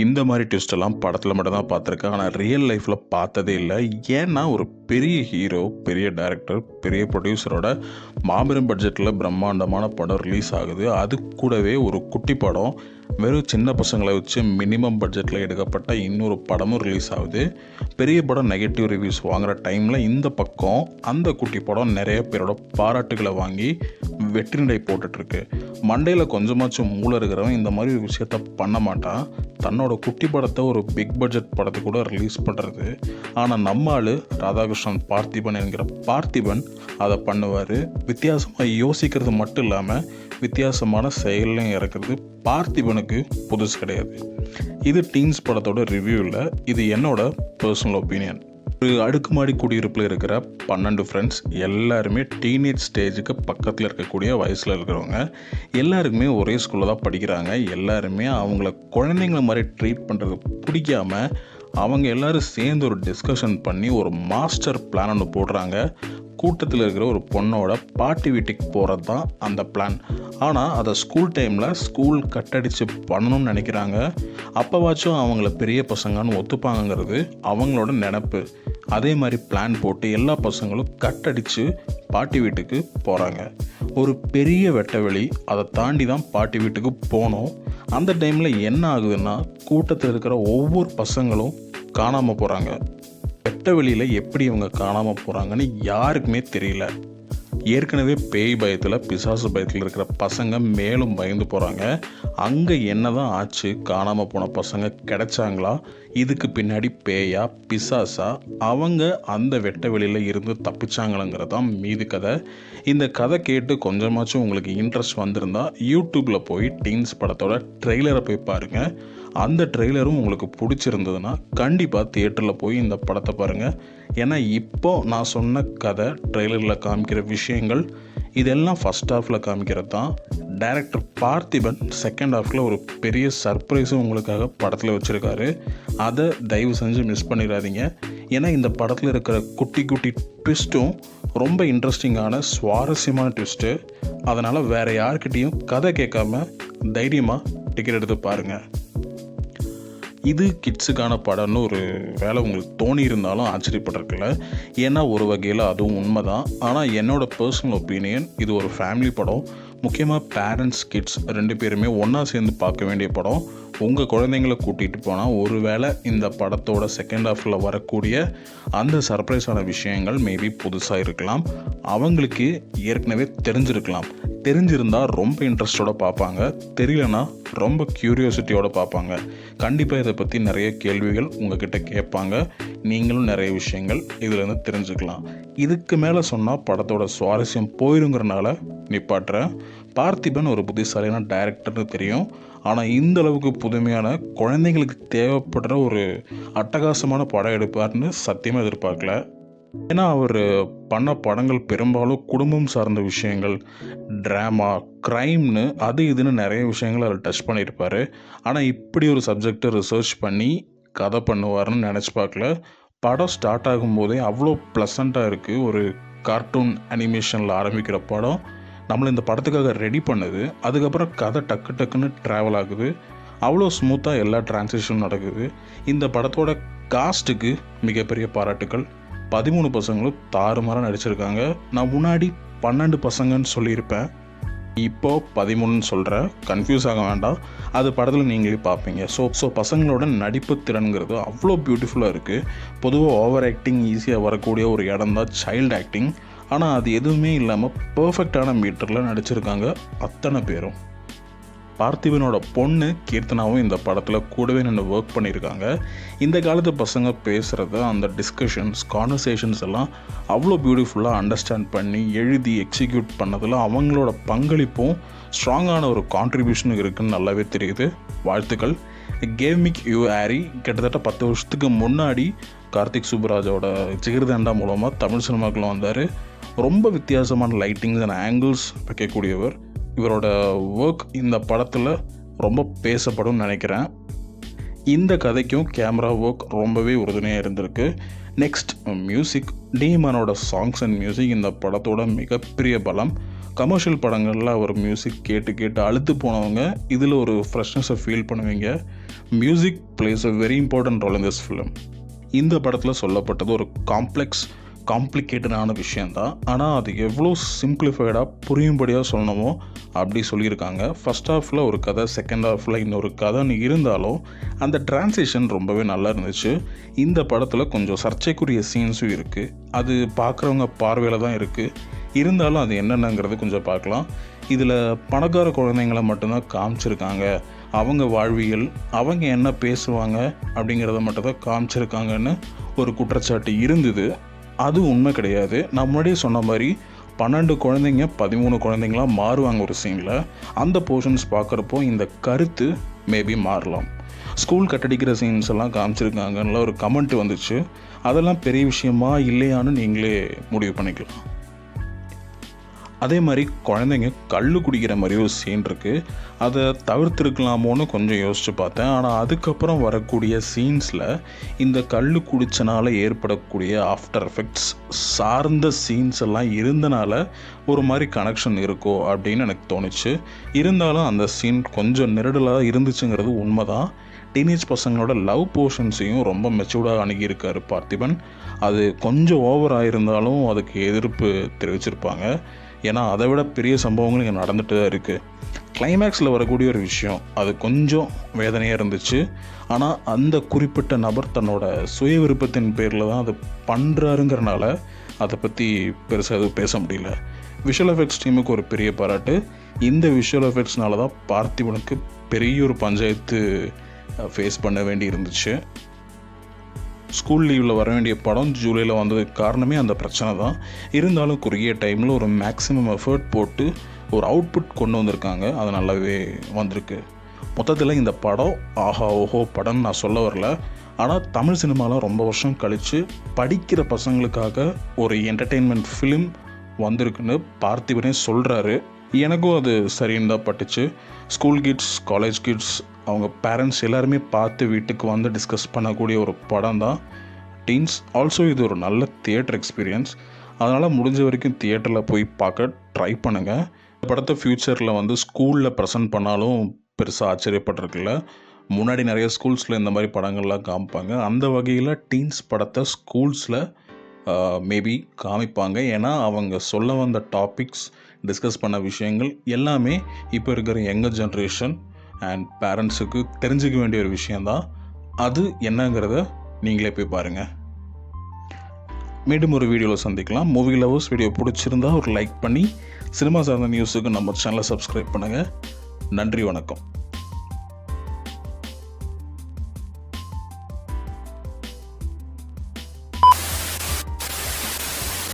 இந்த மாதிரி ட்விஸ்டெல்லாம் படத்தில் மட்டும் தான் பார்த்துருக்கேன். ஆனால் ரியல் லைஃப்பில் பார்த்ததே இல்லை. ஏன்னா ஒரு பெரிய ஹீரோ, பெரிய டைரக்டர், பெரிய ப்ரொடியூசரோட மாபெரும் பட்ஜெட்டில் பிரம்மாண்டமான படம் ரிலீஸ் ஆகுது. அது கூடவே ஒரு குட்டி படம், வெறும் சின்ன பசங்களை வச்சு மினிமம் பட்ஜெட்டில் எடுக்கப்பட்ட இன்னொரு படமும் ரிலீஸ் ஆகுது. பெரிய படம் நெகட்டிவ் ரிவ்யூஸ் வாங்குகிற டைமில் இந்த பக்கம் அந்த குட்டி படம் நிறைய பேரோட பாராட்டுகளை வாங்கி வெற்றி நடை போட்டுட்ருக்கு. மண்டையில் கொஞ்சமாச்சும் மூளை இருக்கிறவன் இந்த மாதிரி ஒரு விஷயத்த பண்ண மாட்டான். தன்னோட குட்டி படத்தை ஒரு பிக் பட்ஜெட் படத்தை கூட ரிலீஸ் பண்ணுறது. ஆனால் நம்ம ஆள் ராதாகிருஷ்ணன் பார்த்திபன் என்கிற பார்த்திபன் அதை பண்ணுவார். வித்தியாசமாக யோசிக்கிறது மட்டும் இல்லாமல் வித்தியாசமான செயலையும் இறக்குறது பார்த்திபனுக்கு புதுசு கிடையாது. இது டீன்ஸ் படத்தோட ரிவ்யூ இல்லை, இது என்னோட பர்சனல் ஒப்பீனியன். ஒரு அடுக்குமாடி குடியிருப்பில் இருக்கிற 12 ஃப்ரெண்ட்ஸ் எல்லாருமே டீனேஜ் ஸ்டேஜுக்கு பக்கத்தில் இருக்கக்கூடிய வயசில் இருக்கிறவங்க. எல்லாருக்குமே ஒரே ஸ்கூலில் தான் படிக்கிறாங்க. எல்லாருமே அவங்கள குழந்தைங்கள மாதிரி ட்ரீட் பண்ணுறது பிடிக்காமல் அவங்க எல்லோரும் சேர்ந்து ஒரு டிஸ்கஷன் பண்ணி ஒரு மாஸ்டர் பிளான் ஒன்று போடுறாங்க. கூட்டத்தில் இருக்கிற ஒரு பொண்ணோட பாட்டி வீட்டுக்கு போகிறது தான் அந்த பிளான். ஆனால் அதை ஸ்கூல் டைமில் ஸ்கூல் கட்டடிச்சு பண்ணணும்னு நினைக்கிறாங்க. அப்போவாச்சும் அவங்கள பெரிய பசங்கன்னு ஒத்துப்பாங்கங்கிறது அவங்களோட நினப்பு. அதே மாதிரி பிளான் போட்டு எல்லா பசங்களும் கட்டடிச்சு பாட்டி வீட்டுக்கு போகிறாங்க. ஒரு பெரிய வெட்டவெளி, அதை தாண்டி தான் பாட்டி வீட்டுக்கு போகணும். அந்த டைமில் என்ன ஆகுதுன்னா, கூட்டத்தில் இருக்கிற ஒவ்வொரு பசங்களும் காணாமல் போகிறாங்க. வெட்ட வெளியில் எப்படி இவங்க காணாமல் போகிறாங்கன்னு யாருக்குமே தெரியல. ஏற்கனவே பேய் பயத்தில், பிசாசு பயத்தில் இருக்கிற பசங்க மேலும் பயந்து போகிறாங்க. அங்கே என்ன தான் ஆச்சு? காணாமல் போன பசங்க கிடைச்சாங்களா? இதுக்கு பின்னாடி பேயா, பிசாசா? அவங்க அந்த வெட்ட வெளியில் இருந்து தப்பிச்சாங்களாங்கிறது தான் மீதி கதை. இந்த கதை கேட்டு கொஞ்சமாச்சும் உங்களுக்கு இன்ட்ரெஸ்ட் வந்திருந்தால் யூடியூப்பில் போய் டீன்ஸ் படத்தோட ட்ரெய்லரை போய் பாருங்கள். அந்த ட்ரெய்லரும் உங்களுக்கு பிடிச்சிருந்ததுன்னா கண்டிப்பாக தியேட்டரில் போய் இந்த படத்தை பாருங்கள். ஏன்னா இப்போ நான் சொன்ன கதை, ட்ரெய்லரில் காமிக்கிற விஷயங்கள் இதெல்லாம் ஃபஸ்ட் ஹாஃபில் காமிக்கிறது தான். டைரக்டர் பார்த்திபன் செகண்ட் ஹாஃபில் ஒரு பெரிய சர்ப்ரைஸும் உங்களுக்காக படத்தில் வச்சுருக்காரு. அதை தயவு செஞ்சு மிஸ் பண்ணிடாதீங்க. ஏன்னா இந்த படத்தில் இருக்கிற குட்டி குட்டி ட்விஸ்ட்டும் ரொம்ப இன்ட்ரெஸ்டிங்கான சுவாரஸ்யமான ட்விஸ்ட்டு. அதனால் வேறு யார்கிட்டையும் கதை கேட்காம தைரியமாக டிக்கெட் எடுத்து பாருங்கள். இது கிட்ஸுக்கான படம்னு ஒரு வேலை உங்களுக்கு தோணி இருந்தாலும் ஆச்சரியப்பட்டிருக்கல. ஏன்னா ஒரு வகையில் அதுவும் உண்மை தான். ஆனால் என்னோடய பர்சனல் ஒப்பீனியன், இது ஒரு ஃபேமிலி படம். முக்கியமாக பேரண்ட்ஸ், கிட்ஸ் 2 பேருமே ஒன்றா சேர்ந்து பார்க்க வேண்டிய படம். உங்கள் குழந்தைங்களை கூட்டிகிட்டு போனால் ஒருவேளை இந்த படத்தோட செகண்ட் ஹாஃபில் வரக்கூடிய அந்த சர்ப்ரைஸான விஷயங்கள் மேபி புதுசாக இருக்கலாம். அவங்களுக்கு ஏற்கனவே தெரிஞ்சிருக்கலாம். தெரிஞ்சிருந்தால் ரொம்ப இன்ட்ரெஸ்டோடு பார்ப்பாங்க. தெரியலனா ரொம்ப க்யூரியாசிட்டியோடு பார்ப்பாங்க. கண்டிப்பாக இதை பற்றி நிறைய கேள்விகள் உங்ககிட்ட கேட்பாங்க. நீங்களும் நிறைய விஷயங்கள் இதிலேருந்து தெரிஞ்சுக்கலாம். இதுக்கு மேலே சொன்னால் படத்தோட சுவாரஸ்யம் போயிருங்கிறனால நிப்பாட்டுறேன். பார்த்திபன் ஒரு புத்திசாலியான டைரக்டர்னு தெரியும். ஆனால் இந்த அளவுக்கு புதுமையான, குழந்தைங்களுக்கு தேவைப்படுற ஒரு அட்டகாசமான படம் எடுப்பார்னு சத்தியமாக எதிர்பார்க்கல. ஏன்னா அவர் பண்ண படங்கள் பெரும்பாலும் குடும்பம் சார்ந்த விஷயங்கள், ட்ராமா, க்ரைம்னு அது இதுன்னு நிறைய விஷயங்கள் அதில் டச் பண்ணியிருப்பார். ஆனால் இப்படி ஒரு சப்ஜெக்டை ரிசர்ச் பண்ணி கதை பண்ணுவார்னு நினச்சி பார்க்கல. படம் ஸ்டார்ட் ஆகும்போதே அவ்வளோ ப்ளசண்ட்டாக இருக்குது. ஒரு கார்ட்டூன் அனிமேஷனில் ஆரம்பிக்கிற படம் நம்மளை இந்த படத்துக்காக ரெடி பண்ணுது. அதுக்கப்புறம் கதை டக்கு டக்குன்னு ட்ராவல் ஆகுது. அவ்வளோ ஸ்மூத்தாக எல்லா டிரான்சிஷனும் நடக்குது. இந்த படத்தோட காஸ்ட்டுக்கு மிகப்பெரிய பாராட்டுக்கள். 13 பசங்களும் தாறுமாறாக நடிச்சிருக்காங்க. நான் முன்னாடி 12 பசங்கன்னு சொல்லியிருப்பேன், இப்போது 13ன்னு சொல்கிறேன். கன்ஃபியூஸ் ஆக வேண்டாம், அது படத்தில் நீங்களே பார்ப்பீங்க. ஸோ பசங்களோட நடிப்பு திறன்கிறது அவ்வளோ பியூட்டிஃபுல்லாக இருக்குது. பொதுவாக ஓவர் ஆக்டிங் ஈஸியாக வரக்கூடிய ஒரு இடம் தான் சைல்டு ஆக்டிங். ஆனால் அது எதுவுமே இல்லாமல் பர்ஃபெக்டான மீட்டரில் நடிச்சிருக்காங்க அத்தனை பேரும். பார்த்திபனோட பொண்ணு கீர்த்தனாவும் இந்த படத்தில் கூடவே நின்று ஒர்க் பண்ணியிருக்காங்க. இந்த காலத்து பசங்க பேசுகிறத, அந்த டிஸ்கஷன்ஸ், கான்வர்சேஷன்ஸ் எல்லாம் அவ்வளோ பியூட்டிஃபுல்லாக அண்டர்ஸ்டாண்ட் பண்ணி எழுதி எக்ஸிக்யூட் பண்ணதில் அவங்களோட பங்களிப்பும் ஸ்ட்ராங்கான ஒரு கான்ட்ரிபியூஷனும் இருக்குதுன்னு நல்லாவே தெரியுது. வாழ்த்துக்கள். கேவ் மிக் யூ ஆரி கிட்டத்தட்ட 10 வருஷத்துக்கு முன்னாடி கார்த்திக் சுப்புராஜோட ஜிகிர்தண்டா மூலமாக தமிழ் சினிமாக்குள்ள வந்தார். ரொம்ப வித்தியாசமான லைட்டிங்ஸ் அண்ட் ஆங்கிள்ஸ் வைக்கக்கூடியவர். இவரோட ஒர்க் இந்த படத்தில் ரொம்ப பேசப்படும் நினைக்கிறேன். இந்த கதைக்கும் கேமரா ஒர்க் ரொம்பவே உறுதுணையாக இருந்திருக்கு. Next music. டீமானோட சாங்ஸ் அண்ட் மியூசிக் இந்த படத்தோட மிகப்பெரிய பலம். கமர்ஷியல் படங்களில் ஒரு மியூசிக் கேட்டு கேட்டு அழுத்து போனவங்க இதில் ஒரு ஃப்ரெஷ்னஸை ஃபீல் பண்ணுவீங்க. Music plays a very important role in this film. இந்த படத்தில் சொல்லப்பட்டது ஒரு காம்ப்ளிகேட்டடான விஷயந்தான். ஆனால் அது எவ்வளோ சிம்பிளிஃபைடாக புரியும்படியாக சொல்லணுமோ அப்படி சொல்லியிருக்காங்க. ஃபர்ஸ்ட் ஹாஃபில் ஒரு கதை, செகண்ட் ஹாஃபில் இன்னொரு கதைன்னு இருந்தாலும் அந்த டிரான்சிஷன் ரொம்பவே நல்லா இருந்துச்சு. இந்த படத்தில் கொஞ்சம் சர்ச்சைக்குரிய சீன்ஸும் இருக்குது. அது பார்க்குறவங்க பார்வையில் தான் இருக்குது. இருந்தாலும் அது என்னென்னங்கிறது கொஞ்சம் பார்க்கலாம். இதில் பணக்கார குழந்தைங்கள மட்டும்தான் காமிச்சிருக்காங்க. அவங்க வாழ்வியல், அவங்க என்ன பேசுவாங்க அப்படிங்கிறத மட்டும்தான் காமிச்சிருக்காங்கன்னு ஒரு குற்றச்சாட்டு இருந்தது. அது உண்மை கிடையாது. நான் முன்னாடியே சொன்ன மாதிரி 12 குழந்தைங்க 13 குழந்தைங்களாம் மாறுவாங்க ஒரு சீனில். அந்த போர்ஷன்ஸ் பார்க்குறப்போ இந்த கருத்து மேபி மாறலாம். ஸ்கூல் கட்டடிக்கிற சீன்ஸ் எல்லாம் காமிச்சிருக்காங்கன்னு ஒரு கமெண்ட் வந்துச்சு. அதெல்லாம் பெரிய விஷயமா இல்லையான்னு நீங்களே முடிவு பண்ணிக்கலாம். அதே மாதிரி குழந்தைங்க கல் குடிக்கிற மாதிரி ஒரு சீன் இருக்குது. அதை தவிர்த்துருக்கலாமோன்னு கொஞ்சம் யோசித்து பார்த்தேன். ஆனால் அதுக்கப்புறம் வரக்கூடிய சீன்ஸில் இந்த கல் குடித்தனால ஏற்படக்கூடிய ஆஃப்டர் எஃபெக்ட்ஸ் சார்ந்த சீன்ஸ் எல்லாம் இருந்தனால ஒரு மாதிரி கனெக்ஷன் இருக்கோ அப்படின்னு எனக்கு தோணுச்சு. இருந்தாலும் அந்த சீன் கொஞ்சம் நெருடலாக இருந்துச்சுங்கிறது உண்மை தான். டீனேஜ் பசங்களோட லவ் போர்ஷன்ஸையும் ரொம்ப மெச்சூர்டாக அணுகியிருக்காரு பார்த்திபன். அது கொஞ்சம் ஓவராக இருந்தாலும் அதுக்கு எதிர்ப்பு தெரிவிச்சிருப்பாங்க. ஏன்னா அதை விட பெரிய சம்பவங்கள் இங்கே நடந்துட்டு தான் இருக்குது. கிளைமேக்ஸில் வரக்கூடிய ஒரு விஷயம் அது கொஞ்சம் வேதனையாக இருந்துச்சு. ஆனால் அந்த குறிப்பிட்ட நபர் தன்னோட சுய விருப்பத்தின் பேரில் தான் அது பண்ணுறாருங்கிறனால அதை பற்றி பெருசாக எதுவும் பேச முடியல. விஷுவல் எஃபெக்ட்ஸ் டீமுக்கு ஒரு பெரிய பாராட்டு. இந்த விஷுவல் எஃபெக்ட்ஸ்னால தான் பார்த்திபனுக்கு பெரிய ஒரு பஞ்சாயத்து ஃபேஸ் பண்ண வேண்டி இருந்துச்சு. ஸ்கூல் லீவில் வர வேண்டிய படம் ஜூலையில் வந்ததுக்கு காரணமே அந்த பிரச்சனை தான். இருந்தாலும் குறுகிய டைமில் ஒரு மேக்ஸிமம் எஃபர்ட் போட்டு ஒரு அவுட்புட் கொண்டு வந்திருக்காங்க. அது நல்லாவே வந்திருக்கு. மொத்தத்தில் இந்த படம் ஆஹா ஓஹோ படம்னு நான் சொல்ல வரல. ஆனால் தமிழ் சினிமாவில் ரொம்ப வருஷம் கழித்து படிக்கிற பசங்களுக்காக ஒரு என்டர்டெயின்மெண்ட் ஃபிலிம் வந்திருக்குன்னு பார்த்திபனே சொல்கிறாரு. எனக்கும் அது சரின்னு தான் பட்டுச்சு. ஸ்கூல் கிட்ஸ், காலேஜ் கிட்ஸ், அவங்க பேரண்ட்ஸ் எல்லாருமே பார்த்து வீட்டுக்கு வந்து டிஸ்கஸ் பண்ணக்கூடிய ஒரு படம் தான் டீன்ஸ். ஆல்சோ இது ஒரு நல்ல தியேட்டர் எக்ஸ்பீரியன்ஸ். அதனால் முடிஞ்ச வரைக்கும் தியேட்டரில் போய் பார்க்க ட்ரை பண்ணுங்கள். இந்த படத்தை ஃப்யூச்சரில் வந்து ஸ்கூலில் ப்ரெசென்ட் பண்ணாலும் பெருசாக ஆச்சரியப்பட்டிருக்குல்ல. முன்னாடி நிறைய ஸ்கூல்ஸில் இந்த மாதிரி படங்கள்லாம் காமிப்பாங்க. அந்த வகையில் டீன்ஸ் படத்தை ஸ்கூல்ஸில் மேபி காமிப்பாங்க. ஏன்னா அவங்க சொல்ல வந்த டாபிக்ஸ், டிஸ்கஸ் பண்ண விஷயங்கள் எல்லாமே இப்போ இருக்கிற யங்கர் ஜென்ரேஷன் அண்ட் பேரண்ட்ஸுக்கு தெரிஞ்சுக்க வேண்டிய ஒரு விஷயந்தான். அது என்னங்கிறத நீங்களே போய் பாருங்கள். மீண்டும் ஒரு வீடியோவில் சந்திக்கலாம். மூவி லவர்ஸ் வீடியோ பிடிச்சிருந்தா ஒரு லைக் பண்ணி சினிமா சார்ந்த நியூஸுக்கு நம்ம சேனலை சப்ஸ்கிரைப் பண்ணுங்கள். நன்றி, வணக்கம்.